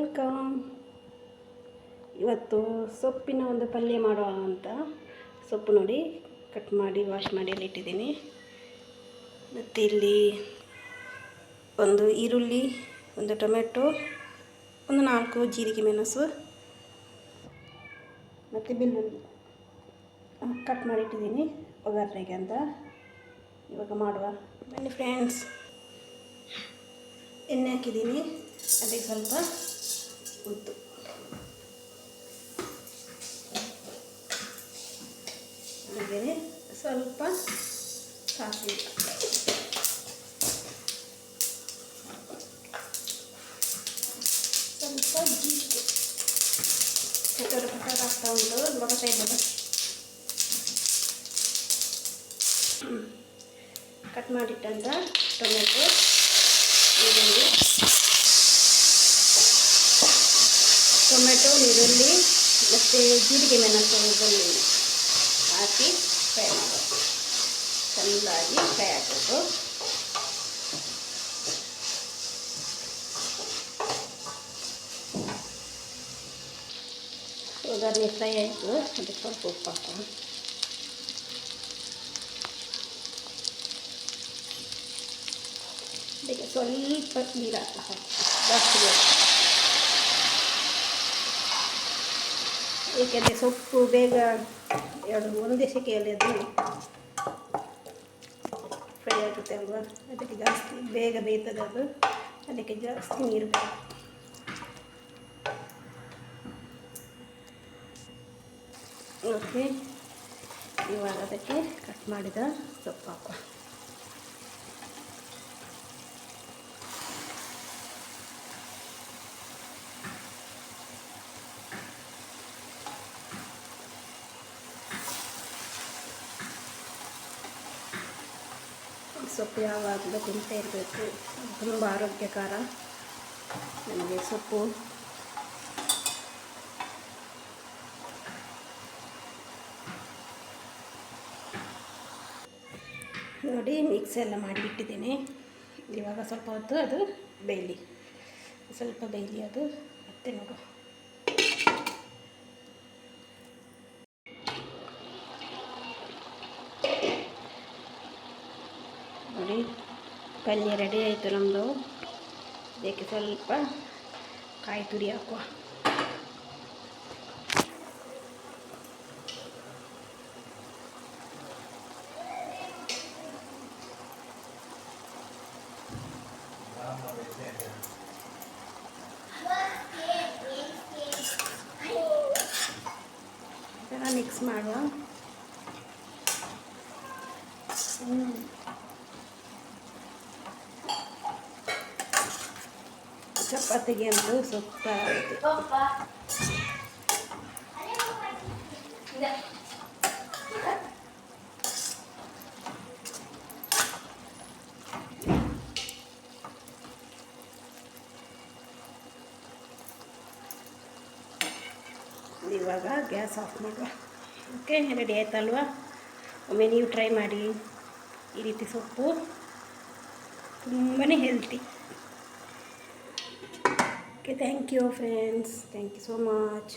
Welcome. ಇವತ್ತು ಸೊಪ್ಪಿನ ಒಂದು ಪಲ್ಯ ಮಾಡುವ ಅಂತ ಸೊಪ್ಪು ನೋಡಿ ಕಟ್ ಮಾಡಿ ವಾಶ್ ಮಾಡಿ ಎಲ್ಲ ಇಟ್ಟಿದ್ದೀನಿ. ಮತ್ತು ಇಲ್ಲಿ ಒಂದು ಈರುಳ್ಳಿ, ಒಂದು ಟೊಮೆಟೊ, ಒಂದು 4 ಜೀರಿಗೆ ಮೆಣಸು ಮತ್ತು ಬೆಳ್ಳುಳ್ಳಿ ಕಟ್ ಮಾಡಿ ಇಟ್ಟಿದ್ದೀನಿ ಒಗ್ಗರಣೆಗೆ ಅಂತ. ಇವಾಗ ಮಾಡುವ ಬನ್ನಿ ಫ್ರೆಂಡ್ಸ್. ಎಣ್ಣೆ ಹಾಕಿದ್ದೀನಿ, ಅದಕ್ಕೆ ಸ್ವಲ್ಪ ಉದ್ದು, ಹಾಗೆಯೇ ಸ್ವಲ್ಪ ಸಾಸಿವೆ, ಸ್ವಲ್ಪ ಜೀರಿಗೆ ಪಟರ್ ಆಗ್ತಾ ಉಂಟು. ಇವಾಗ ತೆಗೆದು ಕಟ್ ಮಾಡಿಟ್ಟಂತ ಟೊಮೆಟೊ, ಈರುಳ್ಳಿ, ಮತ್ತು ಜೀರಿಗೆ ಮೆಣಸು ಬೆಳ್ಳುಳ್ಳಿ ಹಾಕಿ ಫ್ರೈ ಮಾಡಬೇಕು. ಚೆನ್ನಾಗಿ ಫ್ರೈ ಹಾಕಬೇಕು. ಒಗ್ಗರಣೆ ಫ್ರೈ ಆಯಿತು, ಅದಕ್ಕೆ ಸ್ವಲ್ಪ ಉಪ್ಪು ಹಾಕೋಣ. ಅದಕ್ಕೆ ಸ್ವಲ್ಪ ನೀರು ಹಾಕಿ, ಜಾಸ್ತಿ ಬೇಕು, ಏಕೆಂದರೆ ಸೊಪ್ಪು ಬೇಗ ಒಂದೇ ಸೆಕೆಯಲ್ಲಿ ಅದು ಫ್ರೈ ಆಗುತ್ತೆ ಅಲ್ವಾ, ಅದಕ್ಕೆ ಜಾಸ್ತಿ ಬೇಗ ಬೇಯ್ತದೆ ಅದು, ಅದಕ್ಕೆ ಜಾಸ್ತಿ ನೀರು ಬೇಕು. ಓಕೆ, ಇವಾಗ ಅದಕ್ಕೆ ಕಟ್ ಮಾಡಿದ ಸೊಪ್ಪು ಹಾಕುವ. ಸೊಪ್ಪು ಯಾವಾಗಲೂ ತಿಂತಾ ಇರಬೇಕು, ತುಂಬ ಆರೋಗ್ಯಕರ ನಮಗೆ ಸೊಪ್ಪು. ನೋಡಿ ಮಿಕ್ಸ್ ಎಲ್ಲ ಮಾಡಿ ಇಟ್ಟಿದ್ದೀನಿ. ಇವಾಗ ಸ್ವಲ್ಪ ಹೊತ್ತು ಅದು ಬೇಯಲಿ, ಸ್ವಲ್ಪ ಬೇಯಲಿ ಅದು, ಮತ್ತೆ ನೋಡು. ನೋಡಿ ಪಲ್ಯ ರೆಡಿ ಆಯಿತು ನಮ್ಮದು. ಅದಕ್ಕೆ ಸ್ವಲ್ಪ ಕಾಯಿ ತುರಿ ಹಾಕುವ. ಮಿಕ್ಸ್ ಮಾಡುವ. ಚಪಾತಿಗೆ ಅಂತೂ ಸೂಪರ್. ಇವಾಗ ಗ್ಯಾಸ್ ಆಫ್ ಮಾಡುವ. ಓಕೆ, ರೆಡಿ ಆಯ್ತಲ್ವಾ? ಒಮ್ಮೆ ನೀವು ಟ್ರೈ ಮಾಡಿ. ಈ ರೀತಿ ಸೊಪ್ಪು ತುಂಬಾ healthy. Okay, thank you friends, thank you so much.